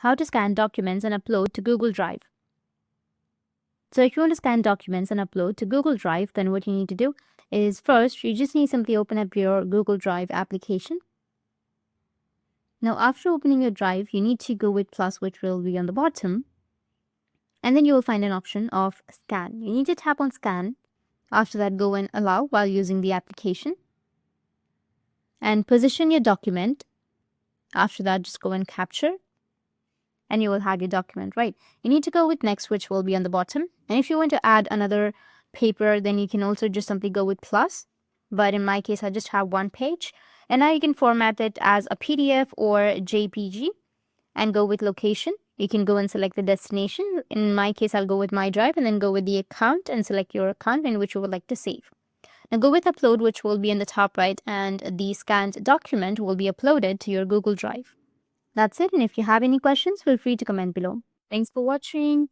how to scan documents and upload to Google Drive. So if you want to scan documents and upload to Google Drive, then what you need to do is first, you just need to simply open up your Google Drive application. Now, after opening your drive, you need to go with plus, which will be on the bottom. And then you will find an option of scan. You need to tap on scan. After that, go and allow while using the application. And position your document. After that, just go and capture. And you will have your document, right? You need to go with next, which will be on the bottom. And if you want to add another paper, then you can also just simply go with plus. But in my case, I just have one page. And now you can format it as a PDF or JPG and go with location. You can go and select the destination. In my case, I'll go with my drive and then go with the account and select your account in which you would like to save. Now go with upload, which will be in the top right, and the scanned document will be uploaded to your Google Drive. That's it. And if you have any questions, feel free to comment below. Thanks for watching.